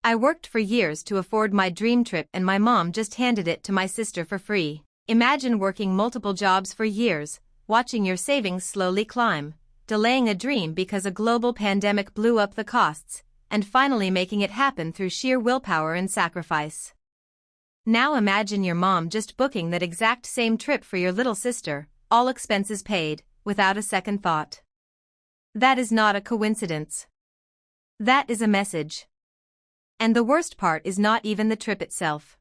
I worked for years to afford my dream trip and my mom just handed it to my sister for free. Imagine working multiple jobs for years, watching your savings slowly climb, delaying a dream because a global pandemic blew up the costs, and finally making it happen through sheer willpower and sacrifice. Now imagine your mom just booking that exact same trip for your little sister, all expenses paid, without a second thought. That is not a coincidence. That is a message. And the worst part is not even the trip itself.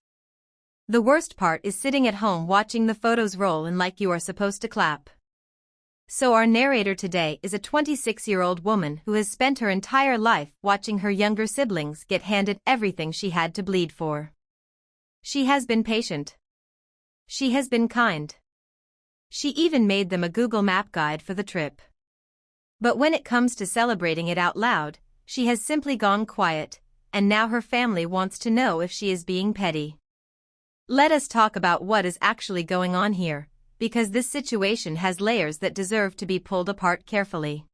The worst part is sitting at home watching the photos roll in like you are supposed to clap. So our narrator today is a 26-year-old woman who has spent her entire life watching her younger siblings get handed everything she had to bleed for. She has been patient. She has been kind. She even made them a Google Map guide for the trip. But when it comes to celebrating it out loud, she has simply gone quiet, and now her family wants to know if she is being petty. Let us talk about what is actually going on here, because this situation has layers that deserve to be pulled apart carefully.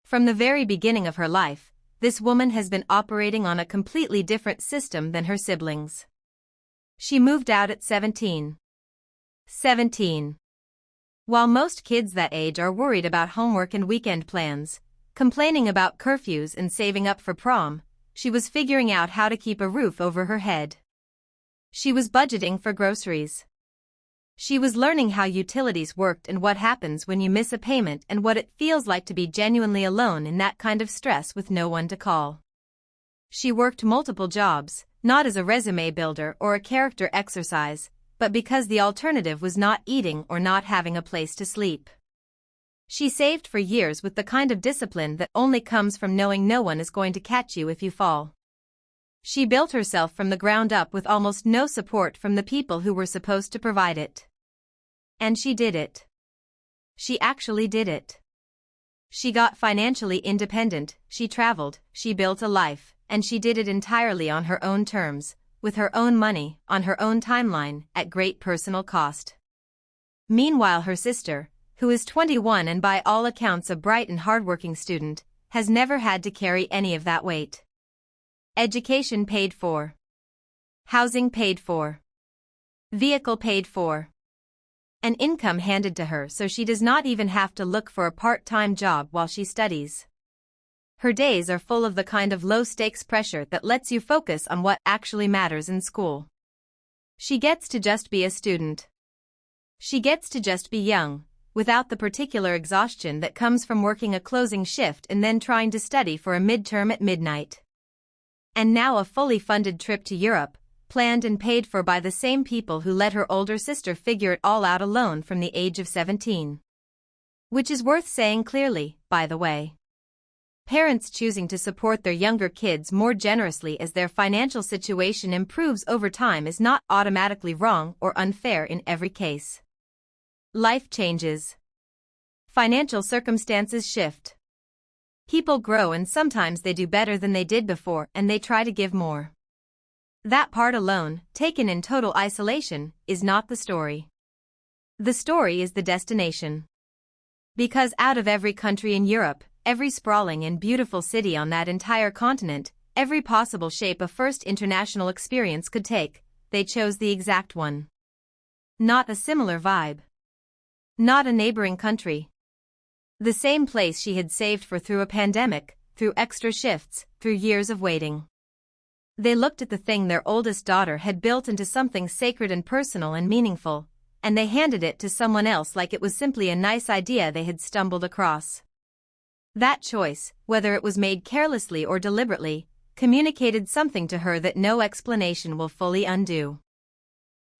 From the very beginning of her life, this woman has been operating on a completely different system than her siblings. She moved out at 17. 17. While most kids that age are worried about homework and weekend plans, complaining about curfews and saving up for prom, she was figuring out how to keep a roof over her head. She was budgeting for groceries. She was learning how utilities worked and what happens when you miss a payment and what it feels like to be genuinely alone in that kind of stress with no one to call. She worked multiple jobs, not as a resume builder or a character exercise, but because the alternative was not eating or not having a place to sleep. She saved for years with the kind of discipline that only comes from knowing no one is going to catch you if you fall. She built herself from the ground up with almost no support from the people who were supposed to provide it. And she did it. She actually did it. She got financially independent, she traveled, she built a life, and she did it entirely on her own terms, with her own money, on her own timeline, at great personal cost. Meanwhile, her sister, who is 21 and by all accounts a bright and hardworking student, has never had to carry any of that weight. Education paid for. Housing paid for. Vehicle paid for. An income handed to her so she does not even have to look for a part-time job while she studies. Her days are full of the kind of low-stakes pressure that lets you focus on what actually matters in school. She gets to just be a student. She gets to just be young, without the particular exhaustion that comes from working a closing shift and then trying to study for a midterm at midnight. And now a fully funded trip to Europe, planned and paid for by the same people who let her older sister figure it all out alone from the age of 17. Which is worth saying clearly, by the way. Parents choosing to support their younger kids more generously as their financial situation improves over time is not automatically wrong or unfair in every case. Life changes. Financial circumstances shift. People grow and sometimes they do better than they did before and they try to give more. That part alone, taken in total isolation, is not the story. The story is the destination. Because out of every country in Europe, every sprawling and beautiful city on that entire continent, every possible shape a first international experience could take, they chose the exact one. Not a similar vibe. Not a neighboring country. The same place she had saved for through a pandemic, through extra shifts, through years of waiting. They looked at the thing their oldest daughter had built into something sacred and personal and meaningful, and they handed it to someone else like it was simply a nice idea they had stumbled across. That choice, whether it was made carelessly or deliberately, communicated something to her that no explanation will fully undo.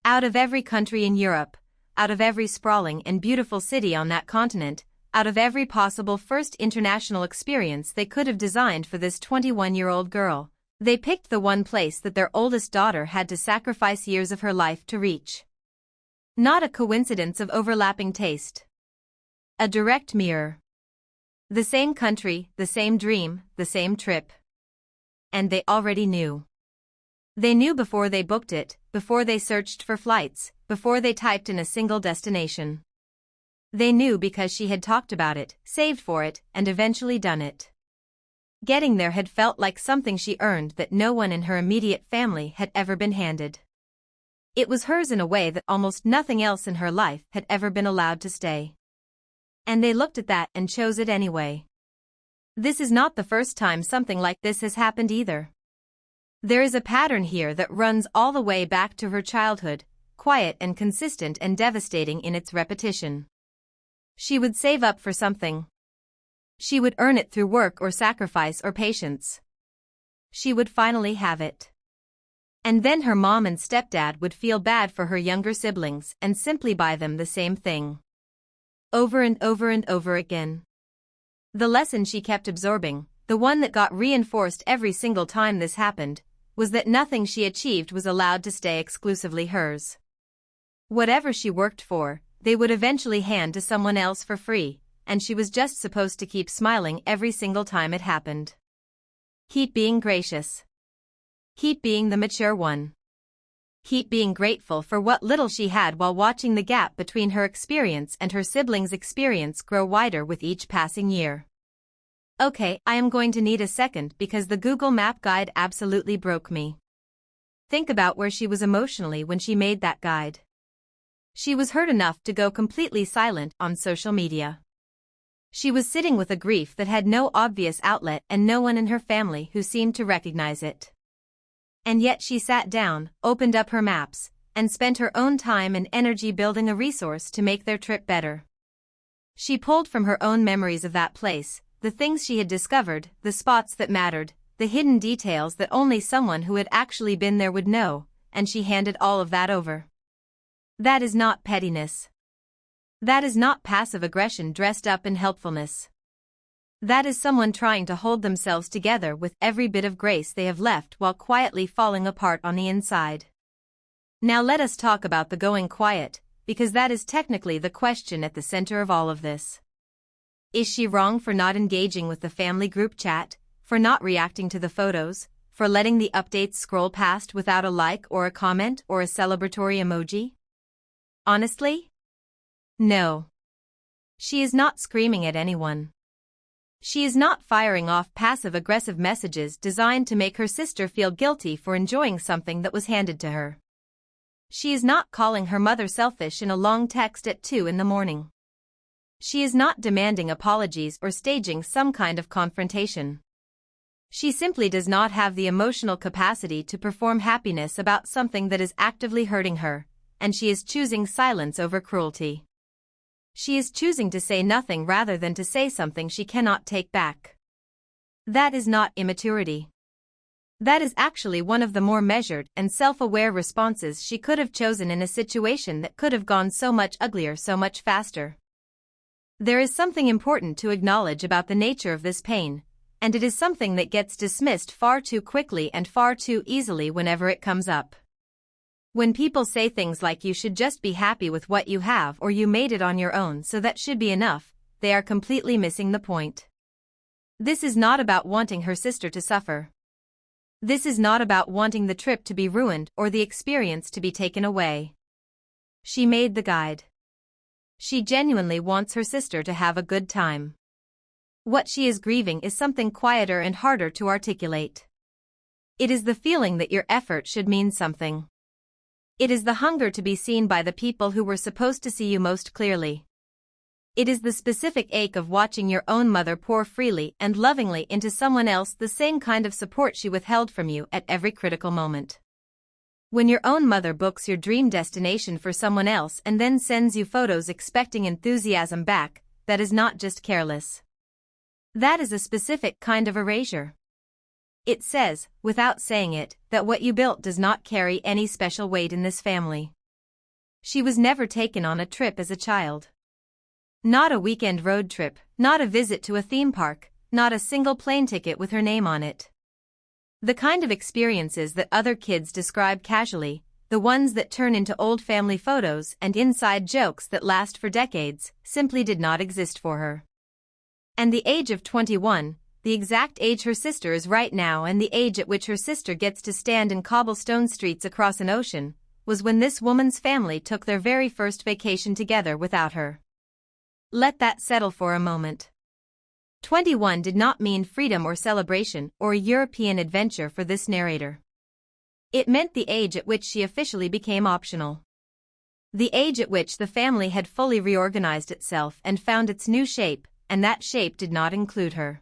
Out of every country in Europe, out of every sprawling and beautiful city on that continent, out of every possible first international experience they could have designed for this 21-year-old girl, they picked the one place that their oldest daughter had to sacrifice years of her life to reach. Not a coincidence of overlapping taste. A direct mirror. The same country, the same dream, the same trip. And they already knew. They knew before they booked it, before they searched for flights, before they typed in a single destination. They knew because she had talked about it, saved for it, and eventually done it. Getting there had felt like something she earned that no one in her immediate family had ever been handed. It was hers in a way that almost nothing else in her life had ever been allowed to stay. And they looked at that and chose it anyway. This is not the first time something like this has happened either. There is a pattern here that runs all the way back to her childhood, quiet and consistent and devastating in its repetition. She would save up for something. She would earn it through work or sacrifice or patience. She would finally have it. And then her mom and stepdad would feel bad for her younger siblings and simply buy them the same thing. Over and over and over again. The lesson she kept absorbing, the one that got reinforced every single time this happened, was that nothing she achieved was allowed to stay exclusively hers. Whatever she worked for, they would eventually hand to someone else for free, and she was just supposed to keep smiling every single time it happened. Keep being gracious. Keep being the mature one. Keep being grateful for what little she had while watching the gap between her experience and her siblings' experience grow wider with each passing year. Okay, I am going to need a second because the Google Map guide absolutely broke me. Think about where she was emotionally when she made that guide. She was hurt enough to go completely silent on social media. She was sitting with a grief that had no obvious outlet and no one in her family who seemed to recognize it. And yet she sat down, opened up her maps, and spent her own time and energy building a resource to make their trip better. She pulled from her own memories of that place, the things she had discovered, the spots that mattered, the hidden details that only someone who had actually been there would know, and she handed all of that over. That is not pettiness. That is not passive aggression dressed up in helpfulness. That is someone trying to hold themselves together with every bit of grace they have left while quietly falling apart on the inside. Now let us talk about the going quiet, because that is technically the question at the center of all of this. Is she wrong for not engaging with the family group chat, for not reacting to the photos, for letting the updates scroll past without a like or a comment or a celebratory emoji? Honestly? No. She is not screaming at anyone. She is not firing off passive-aggressive messages designed to make her sister feel guilty for enjoying something that was handed to her. She is not calling her mother selfish in a long text at 2 in the morning. She is not demanding apologies or staging some kind of confrontation. She simply does not have the emotional capacity to perform happiness about something that is actively hurting her, and she is choosing silence over cruelty. She is choosing to say nothing rather than to say something she cannot take back. That is not immaturity. That is actually one of the more measured and self-aware responses she could have chosen in a situation that could have gone so much uglier so much faster. There is something important to acknowledge about the nature of this pain, and it is something that gets dismissed far too quickly and far too easily whenever it comes up. When people say things like you should just be happy with what you have or you made it on your own so that should be enough, they are completely missing the point. This is not about wanting her sister to suffer. This is not about wanting the trip to be ruined or the experience to be taken away. She made the guide. She genuinely wants her sister to have a good time. What she is grieving is something quieter and harder to articulate. It is the feeling that your effort should mean something. It is the hunger to be seen by the people who were supposed to see you most clearly. It is the specific ache of watching your own mother pour freely and lovingly into someone else the same kind of support she withheld from you at every critical moment. When your own mother books your dream destination for someone else and then sends you photos expecting enthusiasm back, that is not just careless. That is a specific kind of erasure. It says, without saying it, that what you built does not carry any special weight in this family. She was never taken on a trip as a child. Not a weekend road trip, not a visit to a theme park, not a single plane ticket with her name on it. The kind of experiences that other kids describe casually, the ones that turn into old family photos and inside jokes that last for decades, simply did not exist for her. And the age of 21, the exact age her sister is right now and the age at which her sister gets to stand in cobblestone streets across an ocean, was when this woman's family took their very first vacation together without her. Let that settle for a moment. 21 did not mean freedom or celebration or a European adventure for this narrator. It meant the age at which she officially became optional. The age at which the family had fully reorganized itself and found its new shape, and that shape did not include her.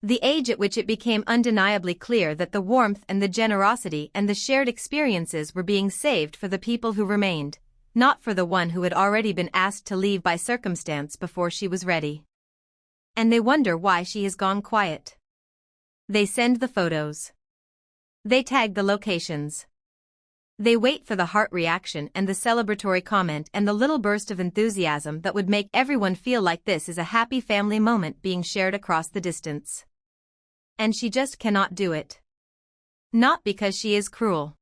The age at which it became undeniably clear that the warmth and the generosity and the shared experiences were being saved for the people who remained, not for the one who had already been asked to leave by circumstance before she was ready. And they wonder why she has gone quiet. They send the photos. They tag the locations. They wait for the heart reaction and the celebratory comment and the little burst of enthusiasm that would make everyone feel like this is a happy family moment being shared across the distance. And she just cannot do it. Not because she is cruel.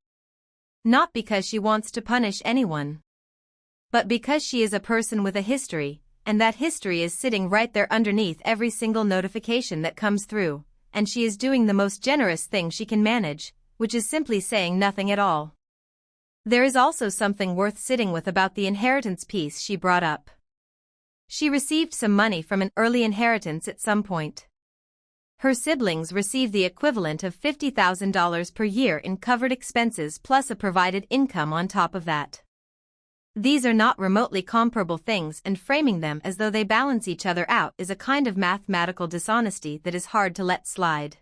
Not because she wants to punish anyone. But because she is a person with a history, and that history is sitting right there underneath every single notification that comes through, and she is doing the most generous thing she can manage, which is simply saying nothing at all. There is also something worth sitting with about the inheritance piece she brought up. She received some money from an early inheritance at some point. Her siblings receive the equivalent of $50,000 per year in covered expenses plus a provided income on top of that. These are not remotely comparable things, and framing them as though they balance each other out is a kind of mathematical dishonesty that is hard to let slide.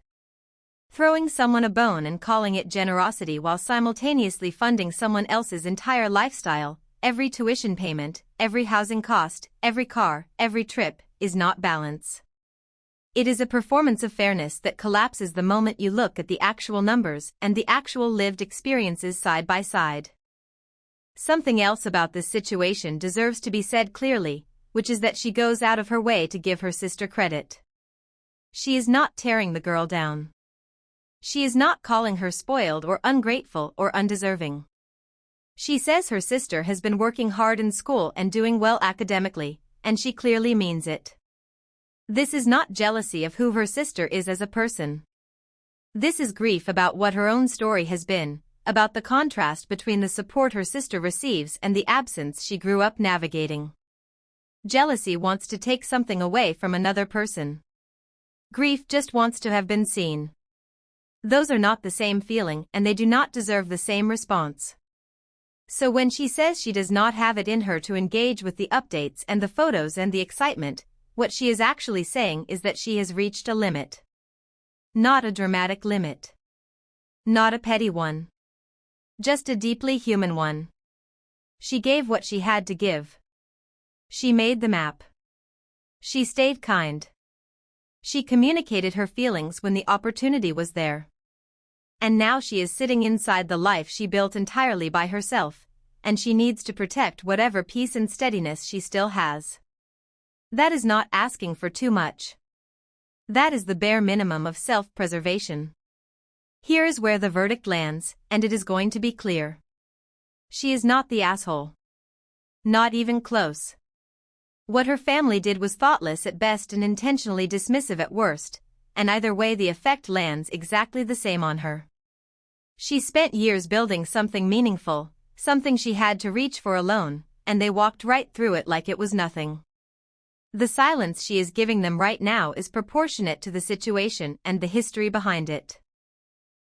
Throwing someone a bone and calling it generosity while simultaneously funding someone else's entire lifestyle, every tuition payment, every housing cost, every car, every trip, is not balance. It is a performance of fairness that collapses the moment you look at the actual numbers and the actual lived experiences side by side. Something else about this situation deserves to be said clearly, which is that she goes out of her way to give her sister credit. She is not tearing the girl down. She is not calling her spoiled or ungrateful or undeserving. She says her sister has been working hard in school and doing well academically, and she clearly means it. This is not jealousy of who her sister is as a person. This is grief about what her own story has been, about the contrast between the support her sister receives and the absence she grew up navigating. Jealousy wants to take something away from another person. Grief just wants to have been seen. Those are not the same feeling, and they do not deserve the same response. So when she says she does not have it in her to engage with the updates and the photos and the excitement, what she is actually saying is that she has reached a limit. Not a dramatic limit. Not a petty one. Just a deeply human one. She gave what she had to give. She made the map. She stayed kind. She communicated her feelings when the opportunity was there. And now she is sitting inside the life she built entirely by herself, and she needs to protect whatever peace and steadiness she still has. That is not asking for too much. That is the bare minimum of self-preservation. Here is where the verdict lands, and it is going to be clear. She is not the asshole. Not even close. What her family did was thoughtless at best and intentionally dismissive at worst, and either way the effect lands exactly the same on her. She spent years building something meaningful, something she had to reach for alone, and they walked right through it like it was nothing. The silence she is giving them right now is proportionate to the situation and the history behind it.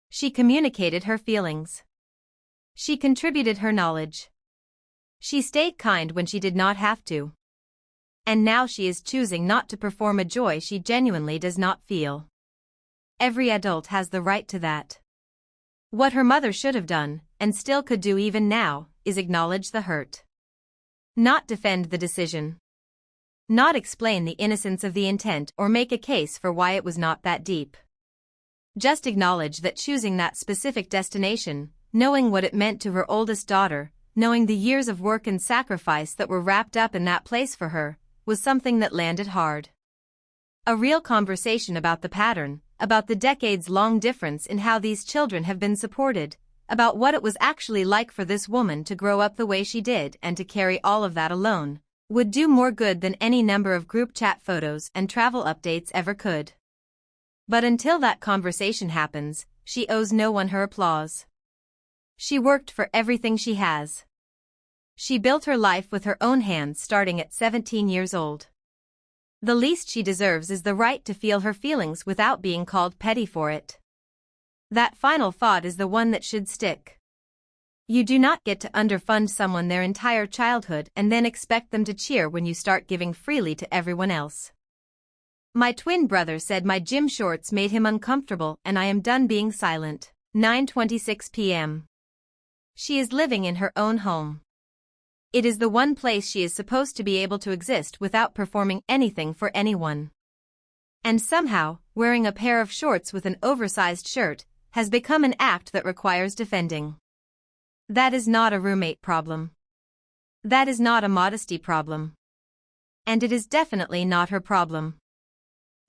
She communicated her feelings. She contributed her knowledge. She stayed kind when she did not have to. And now she is choosing not to perform a joy she genuinely does not feel. Every adult has the right to that. What her mother should have done, and still could do even now, is acknowledge the hurt. Not defend the decision. Not explain the innocence of the intent or make a case for why it was not that deep. Just acknowledge that choosing that specific destination, knowing what it meant to her oldest daughter, knowing the years of work and sacrifice that were wrapped up in that place for her, was something that landed hard. A real conversation about the pattern, about the decades-long difference in how these children have been supported, about what it was actually like for this woman to grow up the way she did and to carry all of that alone, would do more good than any number of group chat photos and travel updates ever could. But until that conversation happens, she owes no one her applause. She worked for everything she has. She built her life with her own hands starting at 17 years old. The least she deserves is the right to feel her feelings without being called petty for it. That final thought is the one that should stick. You do not get to underfund someone their entire childhood and then expect them to cheer when you start giving freely to everyone else. My twin brother said my gym shorts made him uncomfortable and I am done being silent. 9:26 p.m. She is living in her own home. It is the one place she is supposed to be able to exist without performing anything for anyone. And somehow, wearing a pair of shorts with an oversized shirt has become an act that requires defending. That is not a roommate problem. That is not a modesty problem. And it is definitely not her problem.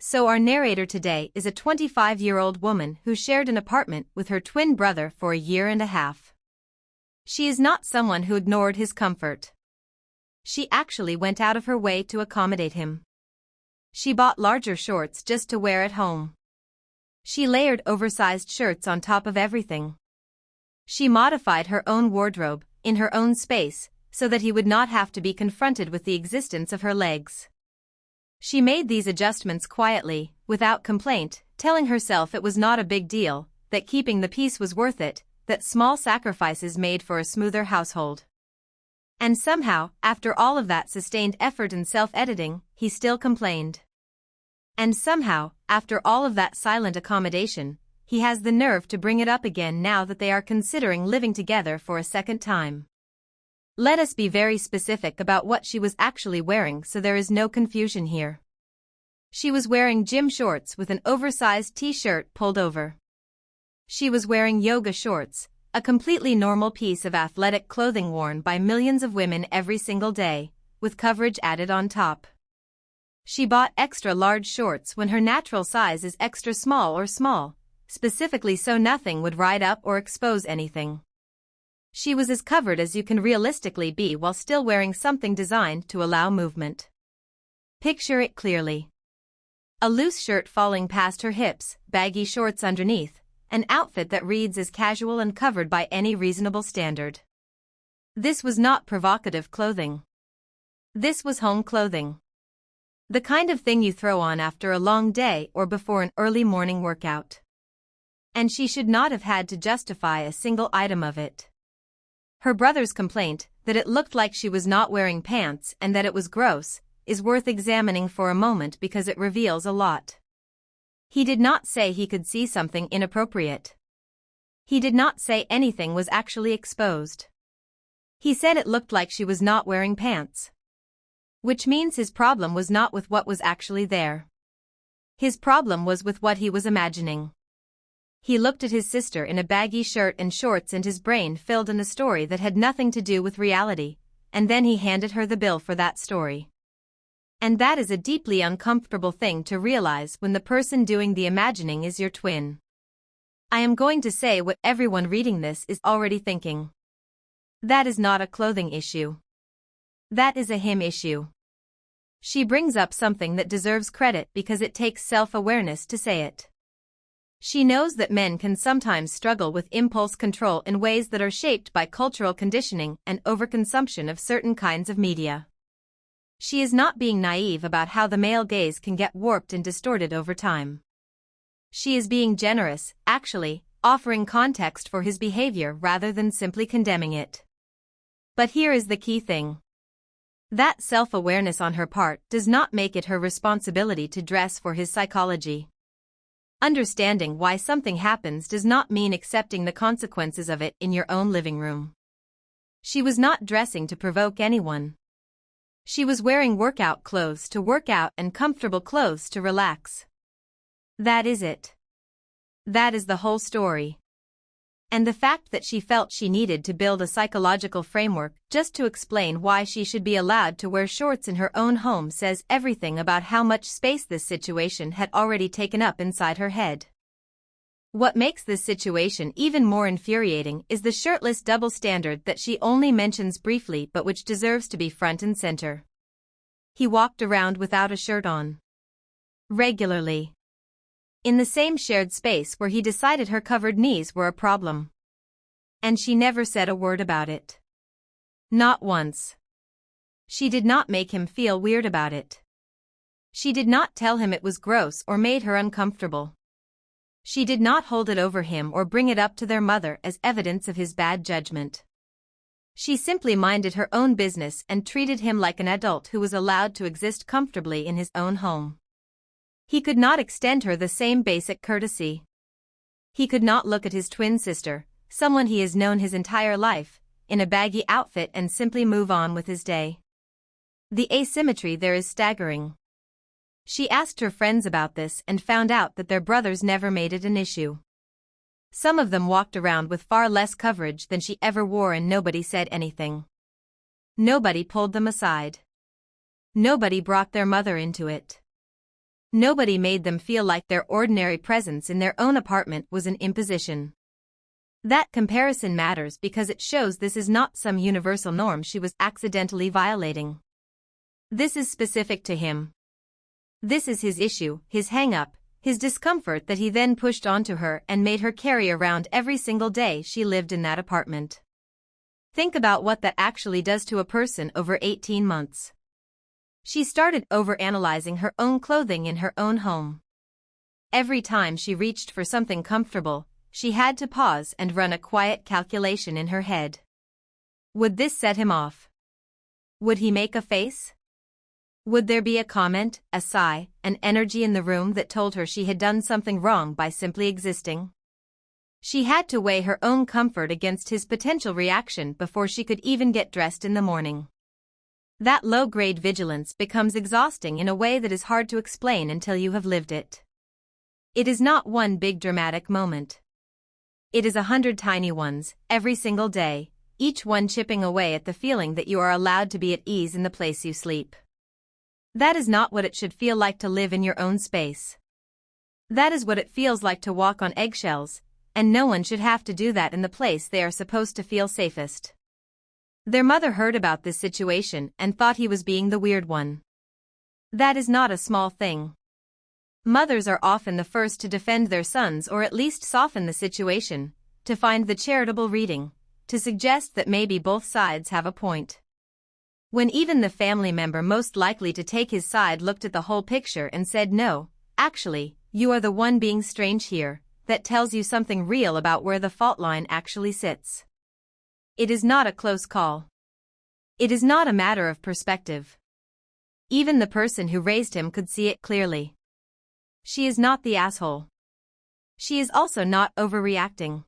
So our narrator today is a 25-year-old woman who shared an apartment with her twin brother for a year and a half. She is not someone who ignored his comfort. She actually went out of her way to accommodate him. She bought larger shorts just to wear at home. She layered oversized shirts on top of everything. She modified her own wardrobe, in her own space, so that he would not have to be confronted with the existence of her legs. She made these adjustments quietly, without complaint, telling herself it was not a big deal, that keeping the peace was worth it, that small sacrifices made for a smoother household. And somehow, after all of that sustained effort and self-editing, he still complained. And somehow, after all of that silent accommodation, he has the nerve to bring it up again now that they are considering living together for a second time. Let us be very specific about what she was actually wearing so there is no confusion here. She was wearing gym shorts with an oversized t-shirt pulled over. She was wearing yoga shorts, a completely normal piece of athletic clothing worn by millions of women every single day, with coverage added on top. She bought extra large shorts when her natural size is extra small or small, specifically so nothing would ride up or expose anything. She was as covered as you can realistically be while still wearing something designed to allow movement. Picture it clearly. A loose shirt falling past her hips, baggy shorts underneath, an outfit that reads as casual and covered by any reasonable standard. This was not provocative clothing. This was home clothing. The kind of thing you throw on after a long day or before an early morning workout. And she should not have had to justify a single item of it. Her brother's complaint, that it looked like she was not wearing pants and that it was gross, is worth examining for a moment because it reveals a lot. He did not say he could see something inappropriate. He did not say anything was actually exposed. He said it looked like she was not wearing pants. Which means his problem was not with what was actually there. His problem was with what he was imagining. He looked at his sister in a baggy shirt and shorts and his brain filled in a story that had nothing to do with reality, and then he handed her the bill for that story. And that is a deeply uncomfortable thing to realize when the person doing the imagining is your twin. I am going to say what everyone reading this is already thinking. That is not a clothing issue. That is a him issue. She brings up something that deserves credit because it takes self-awareness to say it. She knows that men can sometimes struggle with impulse control in ways that are shaped by cultural conditioning and overconsumption of certain kinds of media. She is not being naive about how the male gaze can get warped and distorted over time. She is being generous, actually, offering context for his behavior rather than simply condemning it. But here is the key thing. That self-awareness on her part does not make it her responsibility to dress for his psychology. Understanding why something happens does not mean accepting the consequences of it in your own living room. She was not dressing to provoke anyone. She was wearing workout clothes to work out and comfortable clothes to relax. That is it. That is the whole story. And the fact that she felt she needed to build a psychological framework just to explain why she should be allowed to wear shorts in her own home says everything about how much space this situation had already taken up inside her head. What makes this situation even more infuriating is the shirtless double standard that she only mentions briefly but which deserves to be front and center. He walked around without a shirt on. Regularly. In the same shared space where he decided her covered knees were a problem. And she never said a word about it. Not once. She did not make him feel weird about it. She did not tell him it was gross or made her uncomfortable. She did not hold it over him or bring it up to their mother as evidence of his bad judgment. She simply minded her own business and treated him like an adult who was allowed to exist comfortably in his own home. He could not extend her the same basic courtesy. He could not look at his twin sister, someone he has known his entire life, in a baggy outfit and simply move on with his day. The asymmetry there is staggering. She asked her friends about this and found out that their brothers never made it an issue. Some of them walked around with far less coverage than she ever wore and nobody said anything. Nobody pulled them aside. Nobody brought their mother into it. Nobody made them feel like their ordinary presence in their own apartment was an imposition. That comparison matters because it shows this is not some universal norm she was accidentally violating. This is specific to him. This is his issue, his hang-up, his discomfort that he then pushed onto her and made her carry around every single day she lived in that apartment. Think about what that actually does to a person over 18 months. She started overanalyzing her own clothing in her own home. Every time she reached for something comfortable, she had to pause and run a quiet calculation in her head. Would this set him off? Would he make a face? Would there be a comment, a sigh, an energy in the room that told her she had done something wrong by simply existing? She had to weigh her own comfort against his potential reaction before she could even get dressed in the morning. That low-grade vigilance becomes exhausting in a way that is hard to explain until you have lived it. It is not one big dramatic moment. It is 100 tiny ones, every single day, each one chipping away at the feeling that you are allowed to be at ease in the place you sleep. That is not what it should feel like to live in your own space. That is what it feels like to walk on eggshells, and no one should have to do that in the place they are supposed to feel safest. Their mother heard about this situation and thought he was being the weird one. That is not a small thing. Mothers are often the first to defend their sons or at least soften the situation, to find the charitable reading, to suggest that maybe both sides have a point. When even the family member most likely to take his side looked at the whole picture and said no, actually, you are the one being strange here, that tells you something real about where the fault line actually sits. It is not a close call. It is not a matter of perspective. Even the person who raised him could see it clearly. She is not the asshole. She is also not overreacting.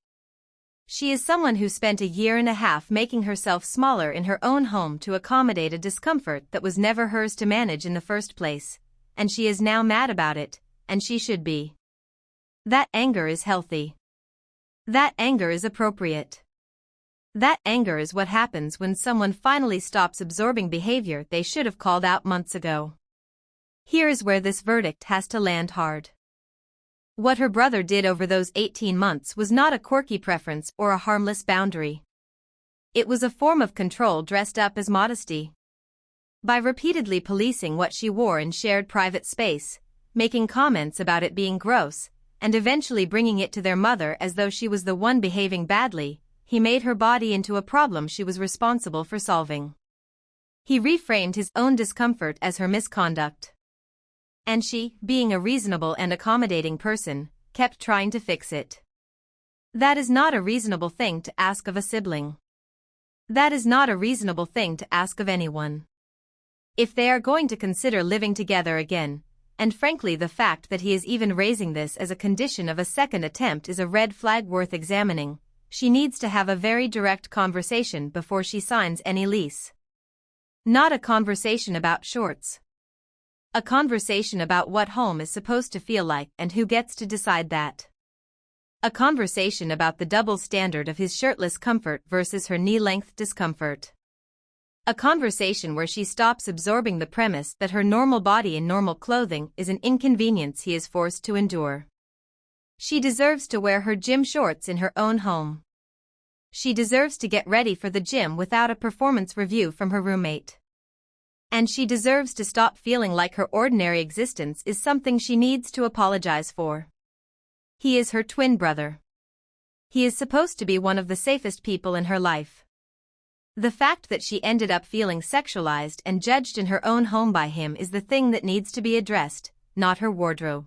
She is someone who spent 1.5 years making herself smaller in her own home to accommodate a discomfort that was never hers to manage in the first place, and she is now mad about it, and she should be. That anger is healthy. That anger is appropriate. That anger is what happens when someone finally stops absorbing behavior they should have called out months ago. Here is where this verdict has to land hard. What her brother did over those 18 months was not a quirky preference or a harmless boundary. It was a form of control dressed up as modesty. By repeatedly policing what she wore in shared private space, making comments about it being gross, and eventually bringing it to their mother as though she was the one behaving badly, he made her body into a problem she was responsible for solving. He reframed his own discomfort as her misconduct. And she, being a reasonable and accommodating person, kept trying to fix it. That is not a reasonable thing to ask of a sibling. That is not a reasonable thing to ask of anyone. If they are going to consider living together again, and frankly the fact that he is even raising this as a condition of a second attempt is a red flag worth examining, she needs to have a very direct conversation before she signs any lease. Not a conversation about shorts. A conversation about what home is supposed to feel like and who gets to decide that. A conversation about the double standard of his shirtless comfort versus her knee-length discomfort. A conversation where she stops absorbing the premise that her normal body in normal clothing is an inconvenience he is forced to endure. She deserves to wear her gym shorts in her own home. She deserves to get ready for the gym without a performance review from her roommate. And she deserves to stop feeling like her ordinary existence is something she needs to apologize for. He is her twin brother. He is supposed to be one of the safest people in her life. The fact that she ended up feeling sexualized and judged in her own home by him is the thing that needs to be addressed, not her wardrobe.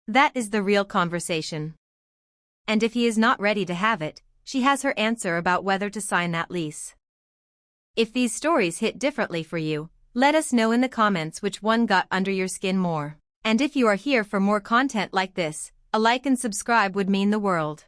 That is the real conversation. And if he is not ready to have it, she has her answer about whether to sign that lease. If these stories hit differently for you, let us know in the comments which one got under your skin more. And if you are here for more content like this, a like and subscribe would mean the world.